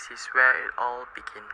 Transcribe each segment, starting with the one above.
this is where it all began.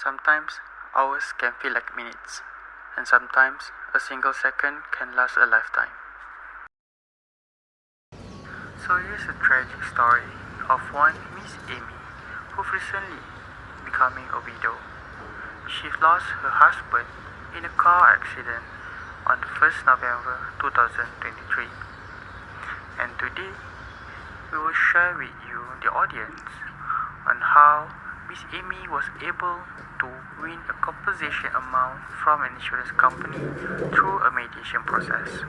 Sometimes hours can feel like minutes, and sometimes a single second can last a lifetime. So here's a tragic story of one Miss Amy who recently becoming a widow. She lost her husband in a car accident on 1st November 2023. And today we will share with you, the audience, on how Miss Amy was able to win a compensation amount from an insurance company through a mediation process.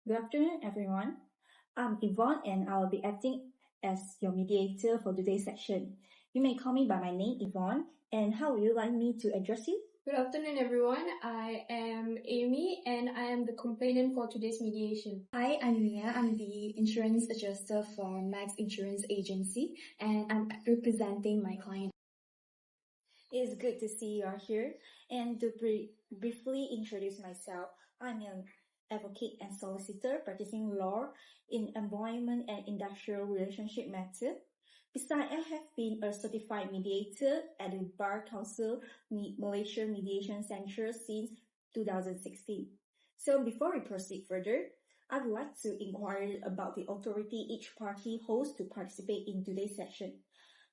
Good afternoon, everyone. I'm Yvonne and I'll be acting as your mediator for today's session. You may call me by my name, Yvonne, and how would you like me to address you? Good afternoon, everyone. I am Amy and I am the complainant for today's mediation. Hi, I'm Mia. I'm the insurance adjuster for Max Insurance Agency and I'm representing my client. It's good to see you are here. And to briefly introduce myself, I'm an advocate and solicitor practicing law in employment and industrial relationship matters. Besides, I have been a certified mediator at the Bar Council Malaysia Mediation Center since 2016. So before we proceed further, I'd like to inquire about the authority each party holds to participate in today's session.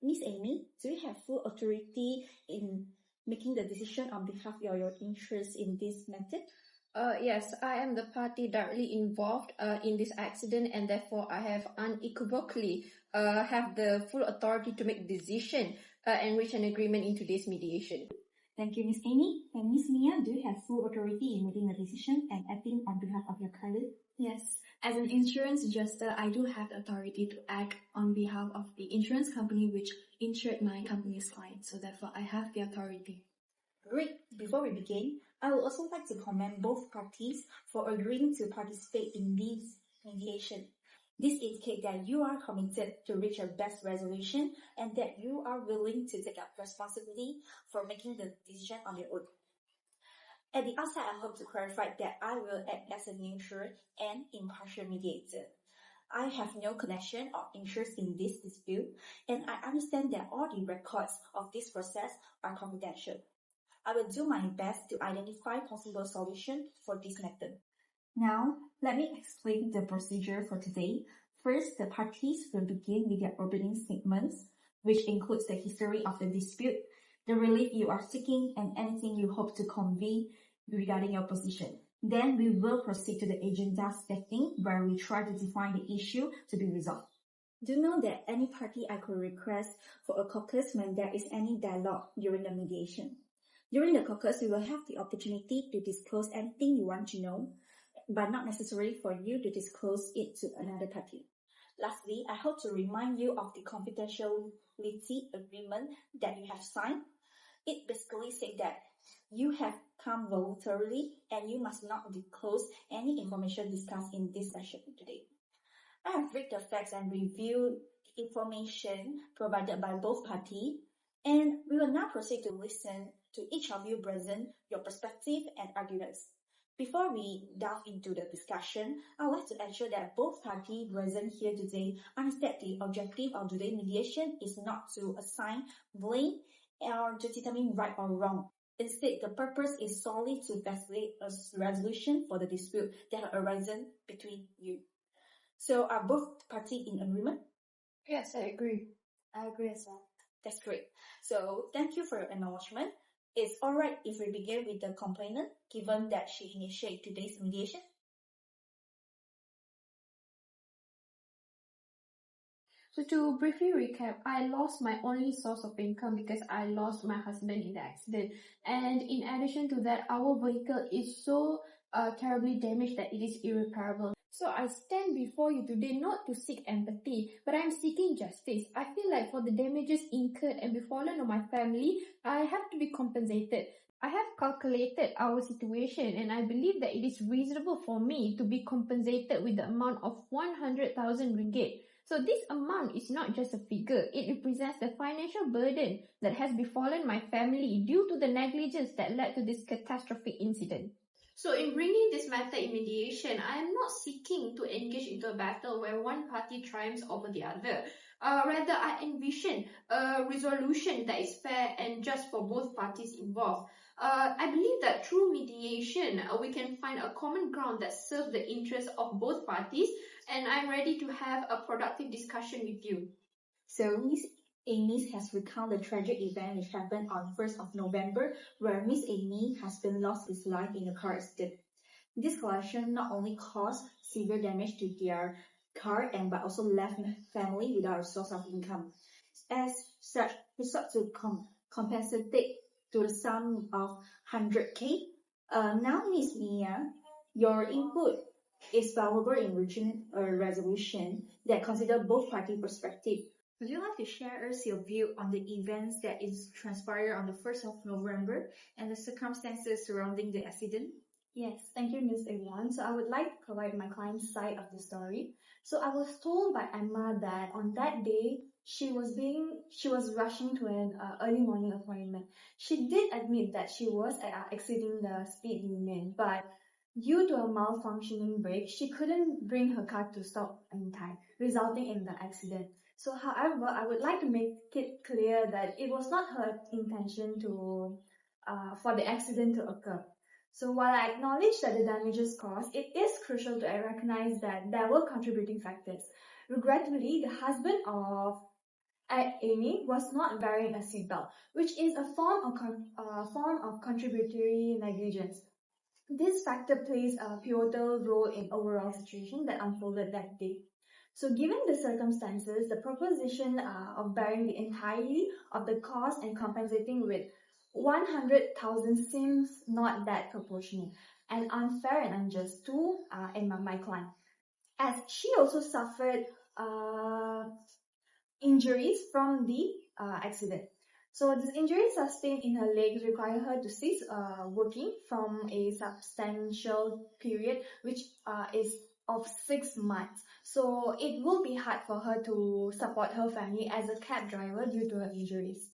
Miss Amy, do you have full authority in making the decision on behalf of your interests in this matter? Yes, I am the party directly involved in this accident and therefore I have unequivocally have the full authority to make decision and reach an agreement in today's mediation. Thank you, Miss Amy. And Miss Mia, do you have full authority in making a decision and acting on behalf of your client? Yes, as an insurance adjuster, I do have the authority to act on behalf of the insurance company which insured my company's client. So therefore, I have the authority. Great. Before we begin, I would also like to commend both parties for agreeing to participate in this mediation. This indicates that you are committed to reach a best resolution and that you are willing to take up responsibility for making the decision on your own. At the outset, I hope to clarify that I will act as a neutral and impartial mediator. I have no connection or interest in this dispute, and I understand that all the records of this process are confidential. I will do my best to identify possible solutions for this matter. Now, let me explain the procedure for today. First, the parties will begin with their opening statements, which includes the history of the dispute, the relief you are seeking, and anything you hope to convey regarding your position. Then we will proceed to the agenda setting, where we try to define the issue to be resolved. Do know that any party I could request for a caucus when there is any dialogue during the mediation. During the caucus, you will have the opportunity to disclose anything you want to know, but not necessary for you to disclose it to another party. Lastly, I hope to remind you of the confidentiality agreement that you have signed. It basically says that you have come voluntarily and you must not disclose any information discussed in this session today. I have read the facts and reviewed the information provided by both parties, and we will now proceed to listen to each of you present your perspective and arguments. Before we delve into the discussion, I would like to ensure that both parties present here today understand the objective of today's mediation is not to assign blame or to determine right or wrong. Instead, the purpose is solely to facilitate a resolution for the dispute that have arisen between you. So are both parties in agreement? Yes, I agree. I agree as well. That's great. So thank you for your acknowledgement. It's alright if we begin with the complainant, given that she initiated today's mediation. So to briefly recap, I lost my only source of income because I lost my husband in the accident. And in addition to that, our vehicle is so terribly damaged that it is irreparable. So I stand before you today not to seek empathy, but I am seeking justice. I feel like for the damages incurred and befallen on my family, I have to be compensated. I have calculated our situation and I believe that it is reasonable for me to be compensated with the amount of 100,000 ringgit. So this amount is not just a figure, it represents the financial burden that has befallen my family due to the negligence that led to this catastrophic incident. So in bringing this matter in mediation, I am not seeking to engage into a battle where one party triumphs over the other. Rather, I envision a resolution that is fair and just for both parties involved. I believe that through mediation, we can find a common ground that serves the interests of both parties, and I'm ready to have a productive discussion with you. So Miss Amy has recounted the tragic event which happened on 1st of November, where Miss Amy husband lost his life in a car accident. This collision not only caused severe damage to their car but also left the family without a source of income. As such, he sought to compensate to the sum of 100k. Now, Miss Mia, your input is valuable in reaching a resolution that consider both party perspective. Would you like to share us your view on the events that is transpired on the 1st of November and the circumstances surrounding the accident? Yes, thank you, Ms. Ewan. So I would like to provide my client's side of the story. So I was told by Emma that on that day she was rushing to an early morning appointment. She did admit that she was exceeding the speed limit, but due to a malfunctioning brake, she couldn't bring her car to stop in time, resulting in the accident. So, however, I would like to make it clear that it was not her intention to for the accident to occur. So while I acknowledge that the damages caused, it is crucial to recognize that there were contributing factors. Regrettably, the husband of Amy was not wearing a seatbelt, which is a form of contributory negligence. This factor plays a pivotal role in overall situation that unfolded that day. So given the circumstances, the proposition of bearing the entirety of the cost and compensating with 100,000 seems not that proportionate and unfair and unjust to my client, as she also suffered injuries from the accident. So these injuries sustained in her legs require her to cease working from a substantial period, which is of 6 months. So it will be hard for her to support her family as a cab driver due to her injuries.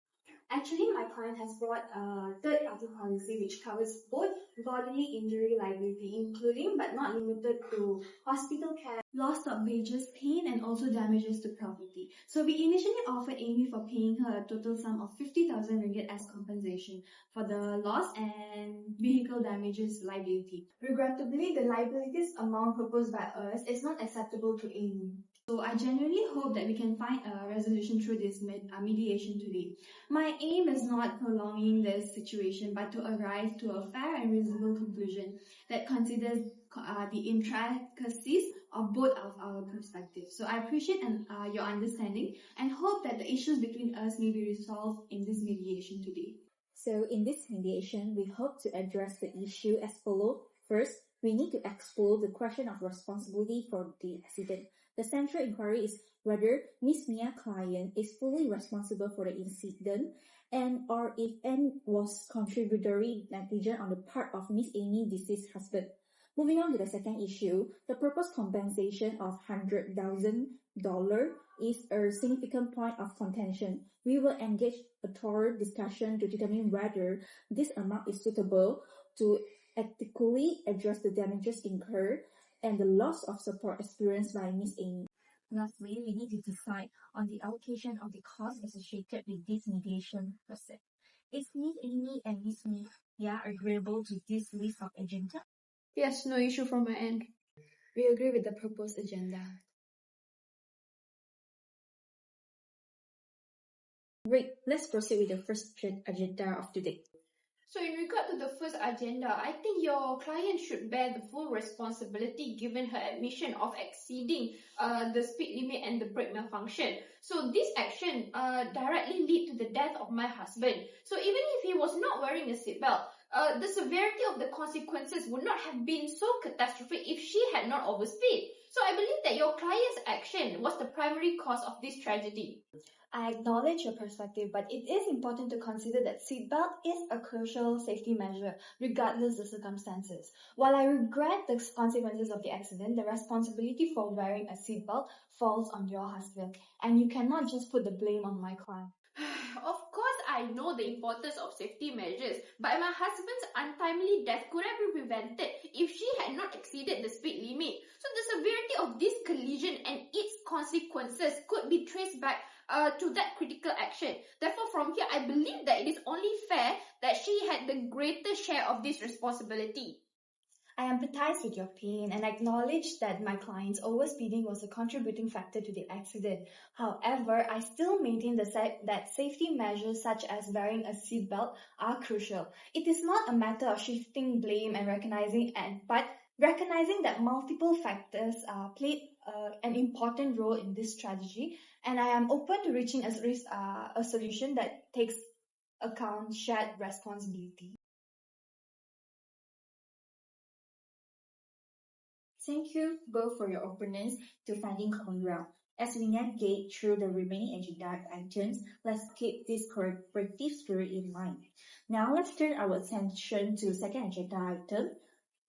Actually, my client has brought a third-party policy which covers both bodily injury liability, including but not limited to hospital care, loss of wages, pain, and also damages to property. So we initially offered Amy for paying her a total sum of 50,000 ringgit as compensation for the loss and vehicle damages liability. Regrettably, the liabilities amount proposed by us is not acceptable to Amy. So I genuinely hope that we can find a resolution through this mediation today. My aim is not prolonging this situation, but to arrive to a fair and reasonable conclusion that considers the intricacies of both of our perspectives. So I appreciate your understanding and hope that the issues between us may be resolved in this mediation today. So in this mediation, we hope to address the issue as follows. First, we need to explore the question of responsibility for the accident. The central inquiry is whether Miss Mia client is fully responsible for the incident and or if N was contributory negligence on the part of Miss Amy deceased husband. Moving on to the second issue, the proposed compensation of $100,000 is a significant point of contention. We will engage a thorough discussion to determine whether this amount is suitable to adequately address the damages incurred and the loss of support experienced by Miss Amy. Lastly, we need to decide on the allocation of the costs associated with this mediation process. Is Miss Amy and Miss Mia agreeable to this list of agenda? Yes, no issue from my end. We agree with the proposed agenda. Great, let's proceed with the first agenda of today. So in regard to the first agenda, I think your client should bear the full responsibility given her admission of exceeding the speed limit and the brake malfunction. So this action directly lead to the death of my husband. So even if he was not wearing a seatbelt, the severity of the consequences would not have been so catastrophic if she had not overspeed. So I believe that your client's action was the primary cause of this tragedy. I acknowledge your perspective, but it is important to consider that seatbelt is a crucial safety measure, regardless the circumstances. While I regret the consequences of the accident, the responsibility for wearing a seatbelt falls on your husband, and you cannot just put the blame on my client. Of course, I know the importance of safety measures, but my husband's untimely death could have been prevented if she had not exceeded the speed limit. So the severity of this collision and its consequences could be traced back to that critical action. Therefore, from here, I believe that it is only fair that she had the greater share of this responsibility. I empathize with your pain and acknowledge that my client's overspeeding was a contributing factor to the accident. However, I still maintain that safety measures such as wearing a seatbelt are crucial. It is not a matter of shifting blame and but recognizing that multiple factors played an important role in this strategy, and I am open to reaching a solution that takes account shared responsibility. Thank you both for your openness to finding common ground. As we navigate through the remaining agenda items, let's keep this cooperative spirit in mind. Now let's turn our attention to second agenda item,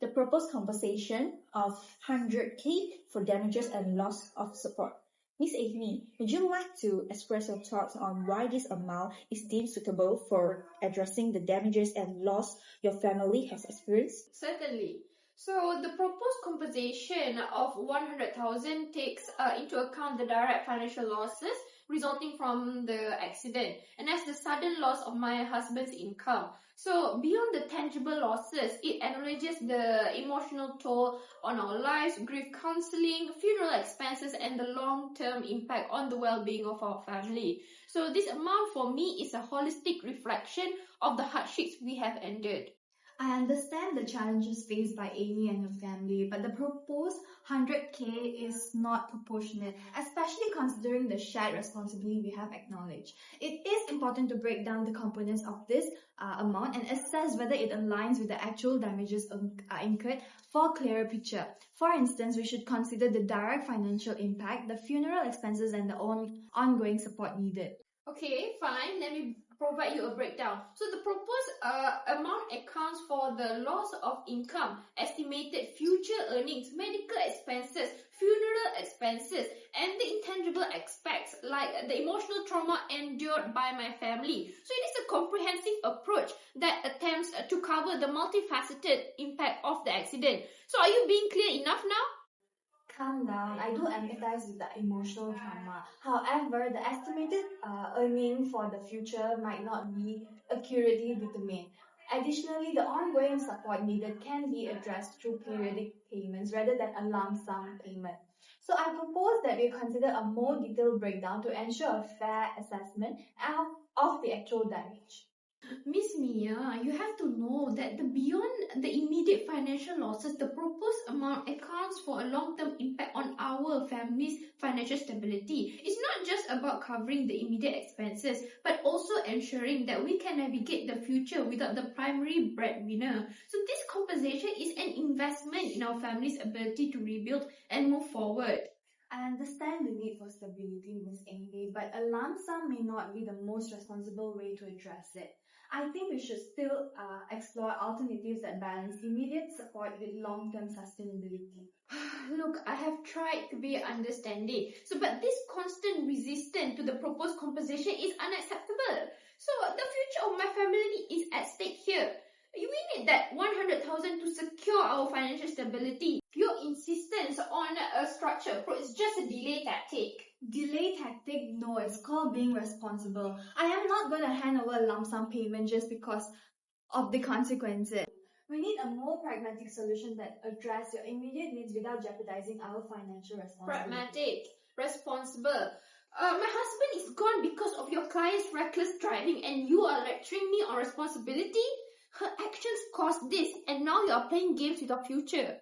the proposed compensation of 100K for damages and loss of support. Ms. Amy, would you like to express your thoughts on why this amount is deemed suitable for addressing the damages and loss your family has experienced? Certainly. So the proposed compensation of 100,000 takes into account the direct financial losses resulting from the accident and as the sudden loss of my husband's income. So beyond the tangible losses, it acknowledges the emotional toll on our lives, grief counseling, funeral expenses, and the long-term impact on the well-being of our family. So this amount for me is a holistic reflection of the hardships we have endured. I understand the challenges faced by Amy and her family, but the proposed 100K is not proportionate, especially considering the shared responsibility we have acknowledged. It is important to break down the components of this amount and assess whether it aligns with the actual damages incurred for a clearer picture. For instance, we should consider the direct financial impact, the funeral expenses, and the ongoing support needed. Okay, fine. Let me provide you a breakdown. So the proposed amount accounts for the loss of income, estimated future earnings, medical expenses, funeral expenses, and the intangible aspects like the emotional trauma endured by my family. So it is a comprehensive approach that attempts to cover the multifaceted impact of the accident. So are you being clear enough now? Calm down. I do empathize with the emotional trauma. However, the estimated earning for the future might not be accurately determined. Additionally, the ongoing support needed can be addressed through periodic payments rather than a lump sum payment. So I propose that we consider a more detailed breakdown to ensure a fair assessment of the actual damage. Miss Mia, you have to know that beyond the immediate financial losses, the proposed amount accounts for a long-term impact on our family's financial stability. It's not just about covering the immediate expenses, but also ensuring that we can navigate the future without the primary breadwinner. So this compensation is an investment in our family's ability to rebuild and move forward. I understand the need for stability, Miss Amy, but a lump sum may not be the most responsible way to address it. I think we should still explore alternatives that balance immediate support with long-term sustainability. Look, I have tried to be understanding. But this constant resistance to the proposed compensation is unacceptable. So, the future of my family is at stake here. We need that 100,000 to secure our financial stability. Your insistence on a structured approach is just a delay tactic. Delay tactic? No, it's called being responsible. I am not going to hand over a lump sum payment just because of the consequences. We need a more pragmatic solution that addresses your immediate needs without jeopardizing our financial responsibility. Pragmatic, responsible. My husband is gone because of your client's reckless driving and you are lecturing me on responsibility? Her actions caused this, and now you are playing games with your future.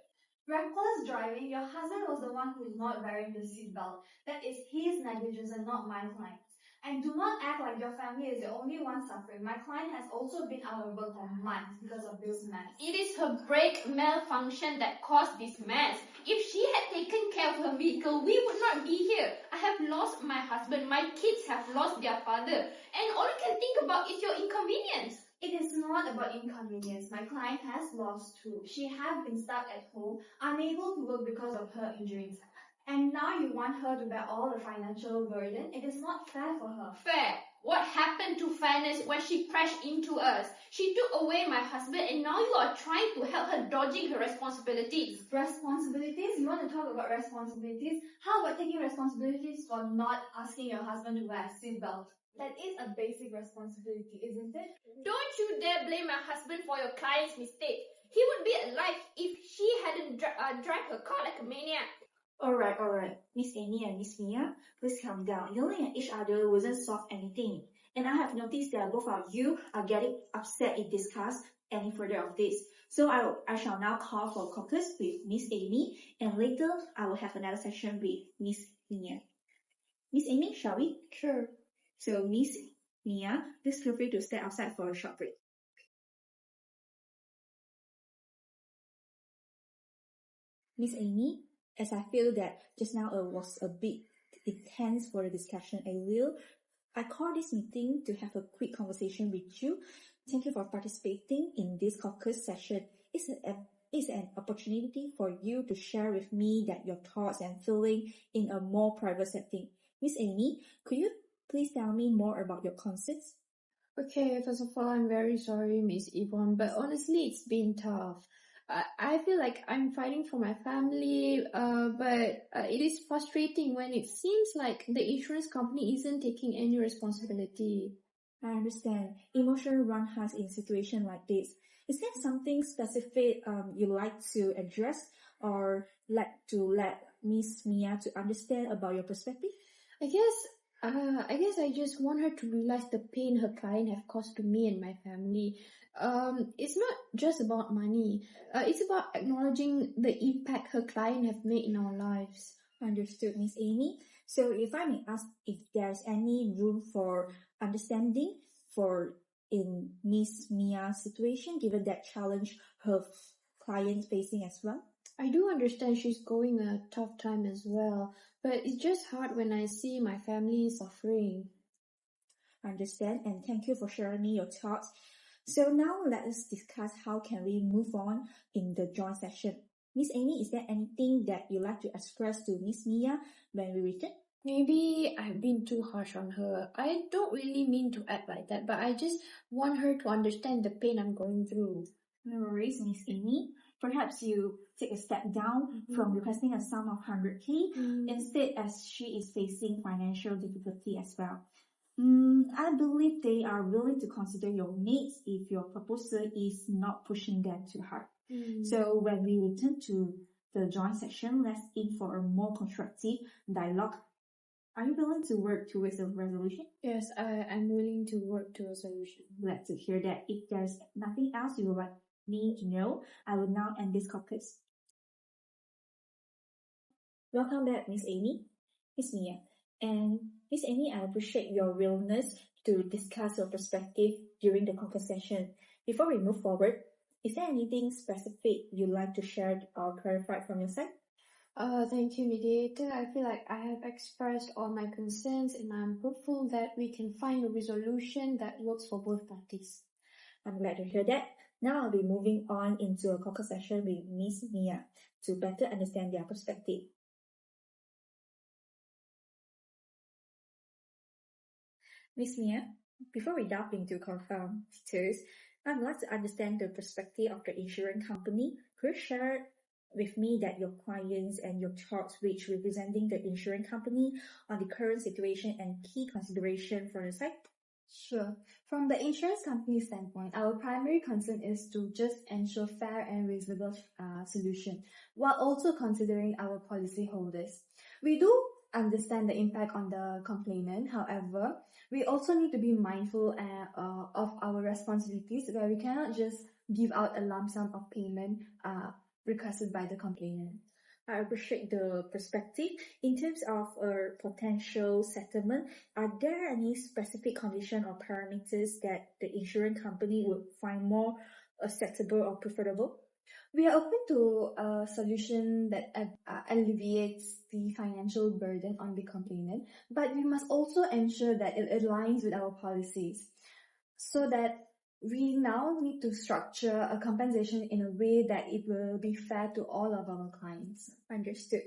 Reckless driving, your husband was the one who is not wearing the seatbelt. That is his negligence and not my client's. And do not act like your family is the only one suffering. My client has also been out of work for months because of this mess. It is her brake malfunction that caused this mess. If she had taken care of her vehicle, we would not be here. I have lost my husband, my kids have lost their father, and all you can think about is your inconvenience. It is not about inconvenience. My client has lost too. She has been stuck at home, unable to work because of her injuries. And now you want her to bear all the financial burden? It is not fair for her. Fair? What happened to fairness when she crashed into us? She took away my husband and now you are trying to help her dodging her responsibilities. Responsibilities? You want to talk about responsibilities? How about taking responsibilities for not asking your husband to wear a seatbelt? That is a basic responsibility, isn't it? Don't you dare blame my husband for your client's mistake. He would be alive if she hadn't drive her car like a maniac. Alright. Miss Amy and Miss Mia, please calm down. Yelling at each other wasn't solve anything. And I have noticed that both of you are getting upset if discuss any further of this. So I shall now call for caucus with Miss Amy, and later I will have another session with Miss Mia. Miss Amy, shall we? Sure. So Miss Mia, please feel free to step outside for a short break. Miss Amy, as I feel that just now it was a bit intense for the discussion I call this meeting to have a quick conversation with you. Thank you for participating in this caucus session. It's an opportunity for you to share with me that your thoughts and feelings in a more private setting. Miss Amy, could you please tell me more about your concerns? Okay, first of all, I'm very sorry, Miss Yvonne, but honestly, it's been tough. I feel like I'm fighting for my family, but it is frustrating when it seems like the insurance company isn't taking any responsibility. I understand. Emotional run high in situation like this. Is there something specific you like to address or like to let Miss Mia to understand about your perspective? I guess I just want her to realize the pain her client have caused to me and my family. It's not just about money. It's about acknowledging the impact her client have made in our lives. Understood, Miss Amy. So if I may ask if there's any room for understanding in Miss Mia's situation, given that challenge her client facing as well? I do understand she's going a tough time as well, but it's just hard when I see my family suffering. Understand, and thank you for sharing me your thoughts. So now let us discuss how can we move on in the joint session. Miss Amy, is there anything that you like to express to Miss Mia when we return? Maybe I've been too harsh on her. I don't really mean to act like that, but I just want her to understand the pain I'm going through. No worries, Miss Amy. Perhaps you take a step down from requesting a sum of 100K instead, as she is facing financial difficulty as well. I believe they are willing to consider your needs if your proposal is not pushing them too hard. So when we return to the joint section, let's aim for a more constructive dialogue. Are you willing to work towards a resolution? Yes, I'm willing to work to a solution. Glad to hear that. If there's nothing else you would like me to know, I will now end this caucus. Welcome back, Miss Amy. Miss Mia. And Miss Amy, I appreciate your willingness to discuss your perspective during the caucus session. Before we move forward, is there anything specific you'd like to share or clarify from your side? Thank you, mediator. I feel like I have expressed all my concerns and I'm hopeful that we can find a resolution that works for both parties. I'm glad to hear that. Now I'll be moving on into a caucus session with Miss Mia to better understand their perspective. Miss Mia, before we delve into details, I'd like to understand the perspective of the insurance company. Could you share with me that your clients and your thoughts which representing the insurance company on the current situation and key consideration for the site? Sure. From the insurance company standpoint, our primary concern is to just ensure fair and reasonable solution while also considering our policyholders. We do understand the impact on the complainant. However, we also need to be mindful of our responsibilities, where we cannot just give out a lump sum of payment requested by the complainant. I appreciate the perspective. In terms of a potential settlement, are there any specific conditions or parameters that the insurance company would find more acceptable or preferable? We are open to a solution that alleviates the financial burden on the complainant, but we must also ensure that it aligns with our policies, so that we now need to structure a compensation in a way that it will be fair to all of our clients. Understood.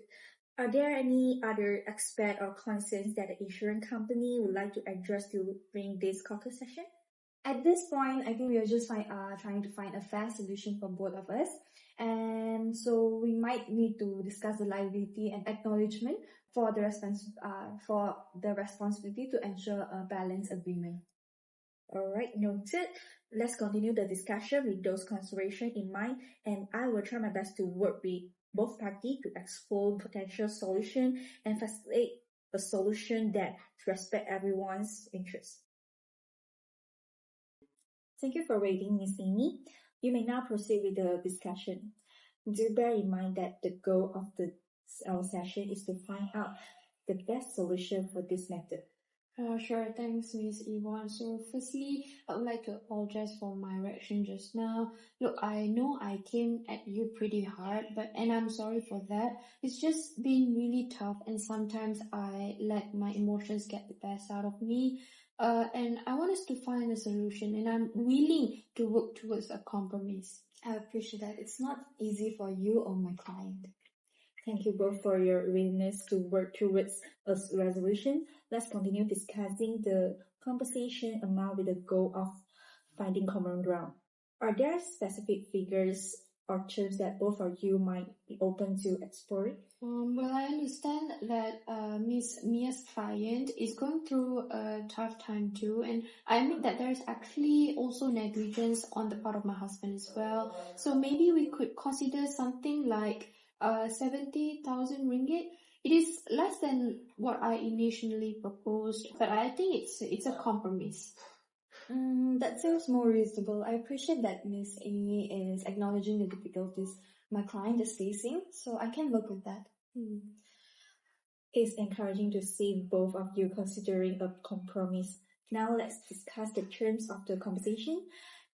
Are there any other aspect or concerns that the insurance company would like to address during this caucus session? At this point, I think we are just trying to find a fair solution for both of us. And so we might need to discuss the liability and acknowledgement for the responsibility to ensure a balanced agreement. All right, noted. Let's continue the discussion with those considerations in mind, and I will try my best to work with both parties to explore potential solution and facilitate a solution that respects everyone's interests. Thank you for waiting, Ms. Amy. You may now proceed with the discussion. Do bear in mind that the goal of our session is to find out the best solution for this matter. Sure, thanks, Miss Yvonne. So firstly, I would like to apologize for my reaction just now. Look, I know I came at you pretty hard, and I'm sorry for that. It's just been really tough, and sometimes I let my emotions get the best out of me. And I want us to find a solution, and I'm willing to work towards a compromise. I appreciate that. It's not easy for you or my client. Thank you both for your willingness to work towards a resolution. Let's continue discussing the compensation amount with the goal of finding common ground. Are there specific figures or terms that both of you might be open to exploring? Well, I understand that Miss Mia's client is going through a tough time too, and I admit that there's actually also negligence on the part of my husband as well. So maybe we could consider something like 70,000 ringgit. It is less than what I initially proposed, but I think it's a compromise. That sounds more reasonable. I appreciate that Miss Amy is acknowledging the difficulties my client is facing, so I can work with that. It's encouraging to see both of you considering a compromise. Now let's discuss the terms of the compensation.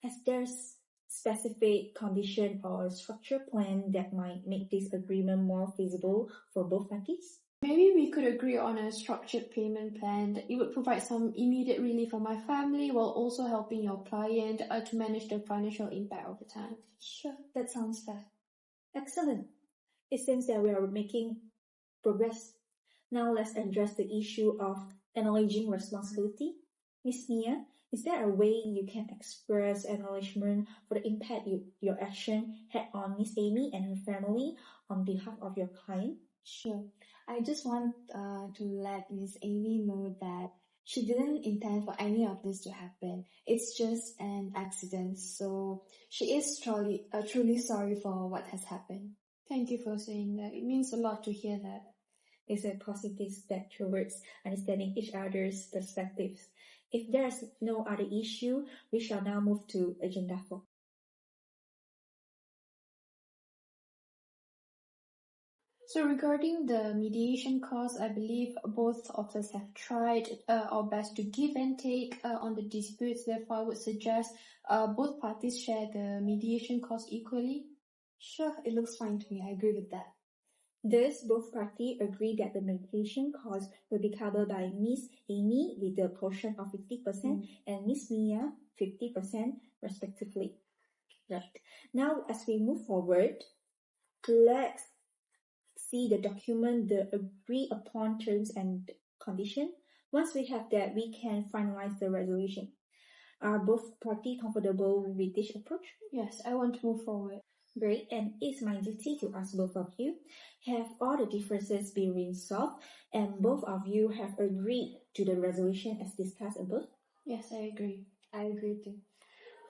As there's specific condition or structure plan that might make this agreement more feasible for both parties? Maybe we could agree on a structured payment plan. It would provide some immediate relief for my family while also helping your client to manage the financial impact over time. Sure, that sounds fair. Excellent. It seems that we are making progress. Now let's address the issue of acknowledging responsibility. Miss Mia, is there a way you can express acknowledgement for the impact your action had on Miss Amy and her family on behalf of your client? Sure. I just want to let Miss Amy know that she didn't intend for any of this to happen. It's just an accident. So she is truly sorry for what has happened. Thank you for saying that. It means a lot to hear that. It's a positive step towards understanding each other's perspectives. If there's no other issue, we shall now move to Agenda 4. So regarding the mediation costs, I believe both of us have tried our best to give and take on the disputes. Therefore, I would suggest both parties share the mediation costs equally. Sure, it looks fine to me. I agree with that. Thus, both parties agree that the mediation costs will be covered by Miss Amy with a portion of 50% and Miss Mia 50% respectively. Right. Now, as we move forward, let's see the document, the agreed upon terms and condition. Once we have that, we can finalize the resolution. Are both parties comfortable with this approach? Yes, I want to move forward. Great, and it's my duty to ask both of you, have all the differences been resolved and both of you have agreed to the resolution as discussed above? Yes, I agree. I agree too.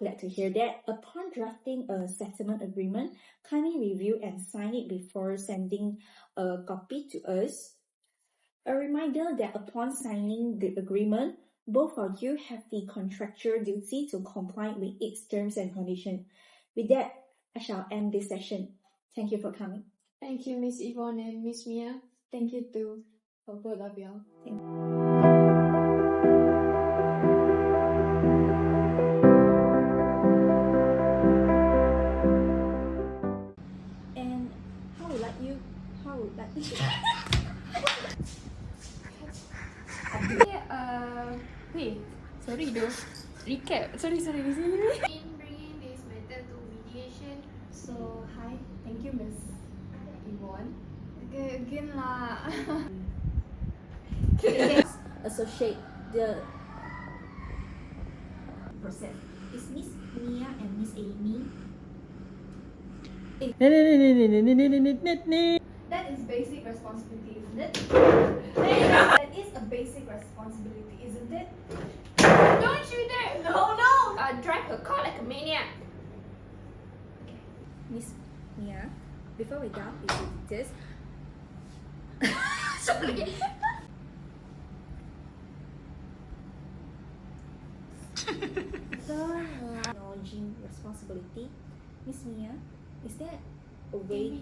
Glad to hear that. Upon drafting a settlement agreement, kindly review and sign it before sending a copy to us. A reminder that upon signing the agreement, both of you have the contractual duty to comply with its terms and conditions. With that, I shall end this session. Thank you for coming. Thank you, Miss Yvonne and Miss Mia. Thank you too for both of y'all. Thank you. And how would like you? Wait, sorry though. Recap. Sorry. In bringing this matter to mediation. So, hi. Thank you, Miss Yvonne. Okay, again lah. Associate the process. Is Miss Mia and Miss Amy? That is basic responsibility, isn't it? That is a basic responsibility, isn't it? Don't you dare! No! Drive her car like a maniac. Miss Mia, before we delve into this, acknowledging responsibility, Miss Mia, is there a way